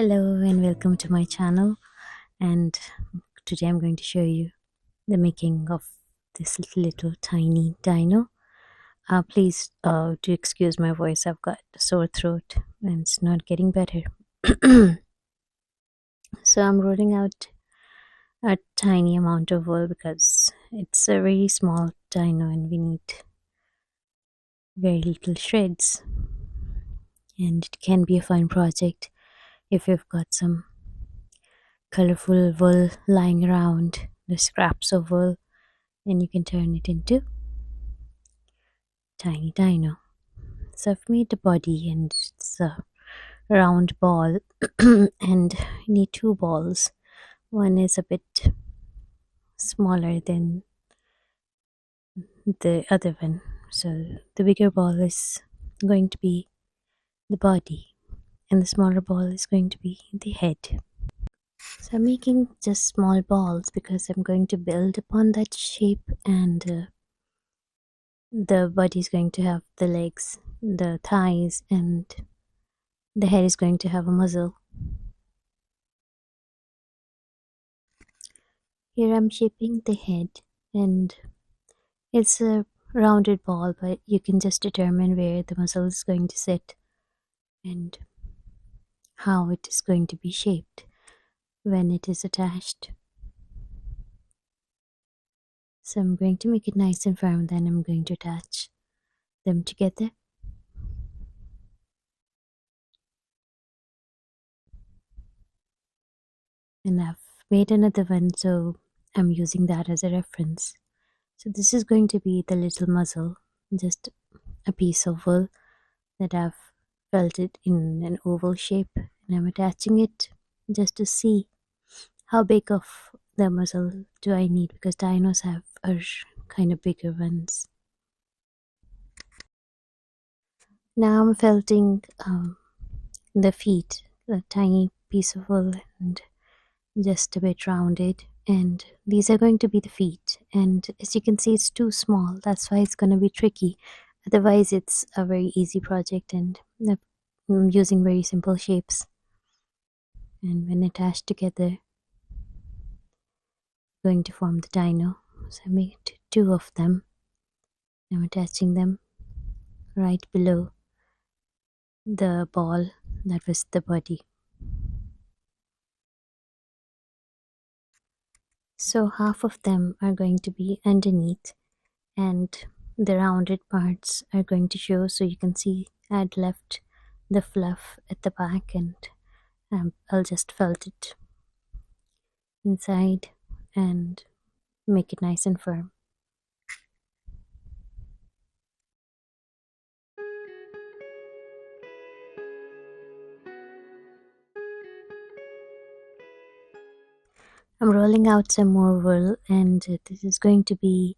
Hello and welcome to my channel, and today I'm going to show you the making of this little tiny dino. Please do excuse my voice, I've got a sore throat and it's not getting better. So I'm rolling out a tiny amount of wool because it's a very small dino and we need very little shreds, and it can be a fun project if you've got some colorful wool lying around, the scraps of wool, and you can turn it into tiny dino. So I've made the body and it's a round ball and you need two balls. One is a bit smaller than the other one. So the bigger ball is going to be the body and the smaller ball is going to be the head. So I'm making just small balls because I'm going to build upon that shape, and the body is going to have the legs, the thighs, and the head is going to have a muzzle. Here I'm shaping the head, and it's a rounded ball, but you can just determine where the muzzle is going to sit and how it is going to be shaped when it is attached. So I'm going to make it nice and firm, then I'm going to attach them together. And I've made another one, so I'm using that as a reference. So this is going to be the little muzzle, just a piece of wool that I've felted in an oval shape, and I'm attaching it just to see how big of the muzzle do I need, because dinos have are kind of bigger ones. Now I'm felting the feet, a tiny piece of wool and just a bit rounded, and these are going to be the feet, and as you can see it's too small, that's why it's going to be tricky. Otherwise it's a very easy project and I'm using very simple shapes, and when attached together going to form the dino. So I made two of them. I'm attaching them right below the ball that was the body. So half of them are going to be underneath and the rounded parts are going to show, so you can see I'd left the fluff at the back, and I'll just felt it inside and make it nice and firm. I'm rolling out some more wool, and this is going to be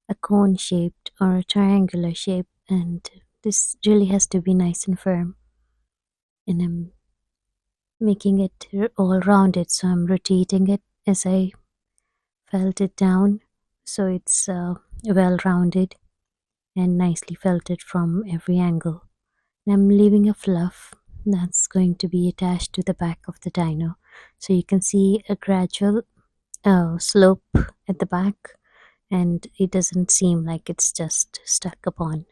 a cone shaped or a triangular shape, and this really has to be nice and firm, and I'm making it all rounded, so I'm rotating it as I felt it down, so it's well rounded and nicely felted from every angle. And I'm leaving a fluff that's going to be attached to the back of the dino, so you can see a gradual slope at the back, and it doesn't seem like it's just stuck upon.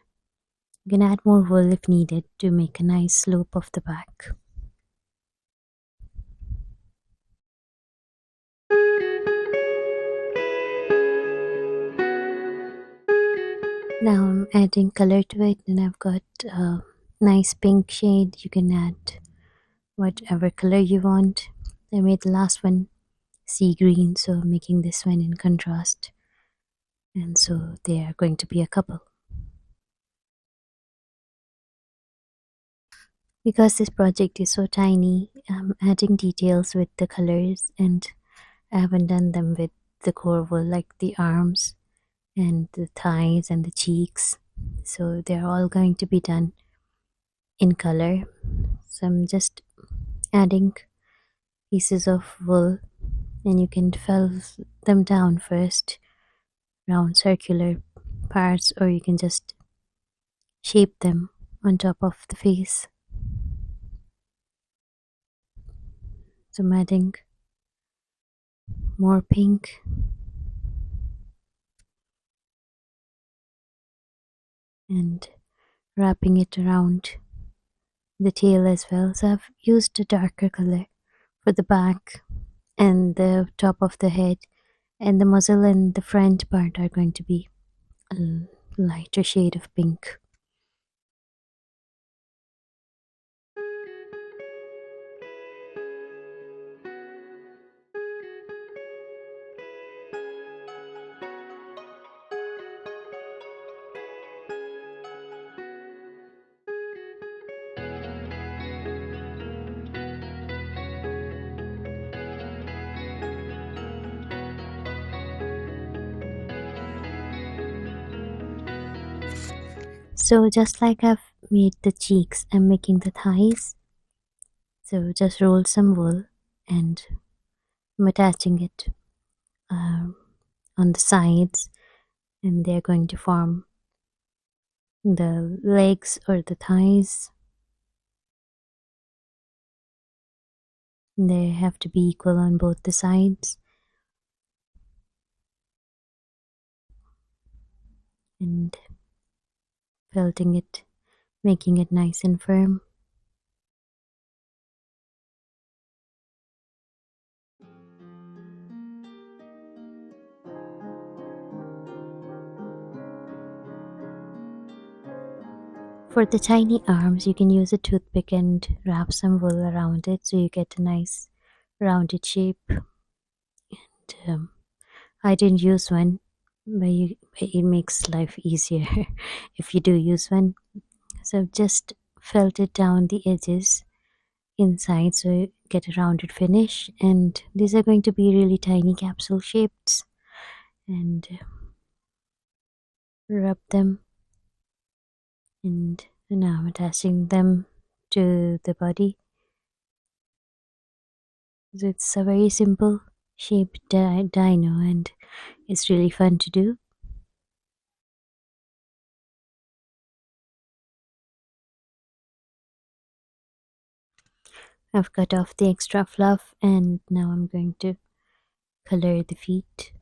You can add more wool if needed to make a nice slope of the back. Now I'm adding color to it, and I've got a nice pink shade. You can add whatever color you want. I made the last one sea green, so I'm making this one in contrast, and so they are going to be a couple. Because this project is so tiny, I'm adding details with the colors, and I haven't done them with the core wool, like the arms and the thighs and the cheeks, so they're all going to be done in color. So I'm just adding pieces of wool, and you can felt them down first, round circular parts, or you can just shape them on top of the face. So I'm adding more pink and wrapping it around the tail as well. So I've used a darker color for the back and the top of the head, and the muzzle and the front part are going to be a lighter shade of pink. So just like I've made the cheeks, I'm making the thighs. So just roll some wool and I'm attaching it um, on the sides, and they're going to form the legs or the thighs. They have to be equal on both the sides, and felting it, making it nice and firm. For the tiny arms, you can use a toothpick and wrap some wool around it so you get a nice rounded shape. And I didn't use one, but it makes life easier if you do use one. So just felt it down the edges inside so you get a rounded finish. And these are going to be really tiny capsule shapes, and rub them, and now I'm attaching them to the body. So it's a very simple shaped dino, and it's really fun to do. I've cut off the extra fluff, and now I'm going to color the feet.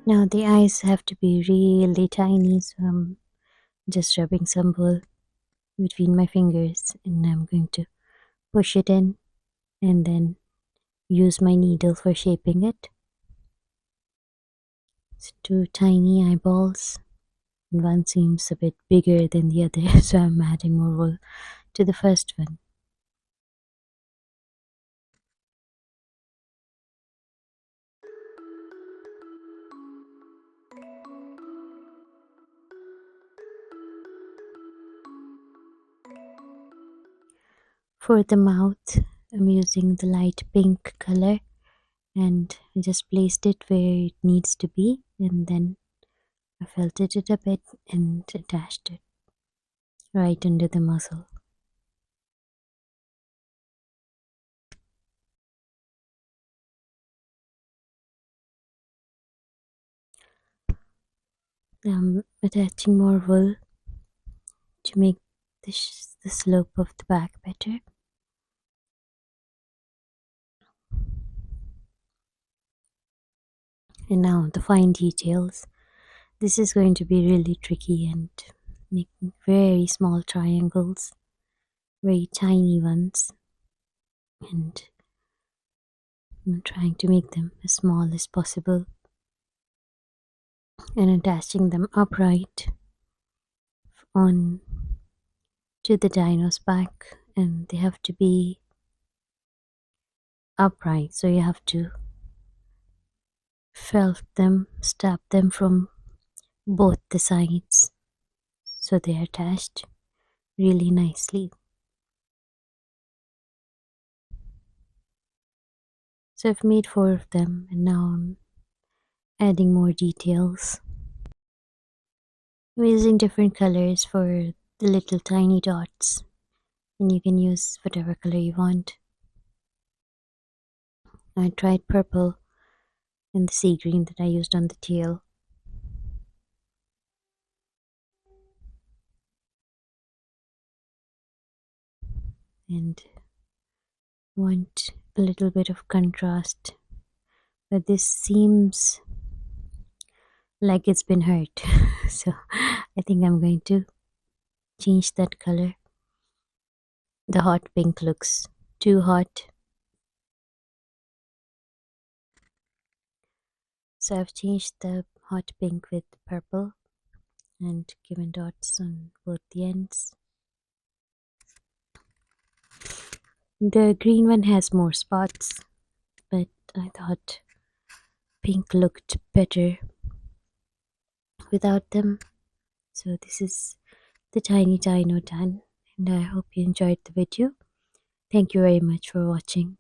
Now the eyes have to be really tiny, so I'm just rubbing some wool between my fingers, and I'm going to push it in and then use my needle for shaping it. It's two tiny eyeballs, and one seems a bit bigger than the other, so I'm adding more wool to the first one. For the mouth, I'm using the light pink color, and I just placed it where it needs to be, and then I felted it a bit and attached it right under the muzzle. I'm attaching more wool to make the slope of the back better. And now the fine details. This is going to be really tricky, and making very small triangles, very tiny ones, and I'm trying to make them as small as possible and attaching them upright on to the dino's back, and they have to be upright, so you have to felt them, stab them from both the sides so they are attached really nicely. So I've made 4 of them, and now I'm adding more details. I'm using different colors for the little tiny dots, and you can use whatever color you want. I tried purple and the sea green that I used on the tail. And want a little bit of contrast, but this seems like it's been hurt. So I think I'm going to change that color. The hot pink looks too hot, so I've changed the hot pink with purple and given dots on both the ends. The green one has more spots, but I thought pink looked better without them. So this is the tiny dino done, and I hope you enjoyed the video. Thank you very much for watching.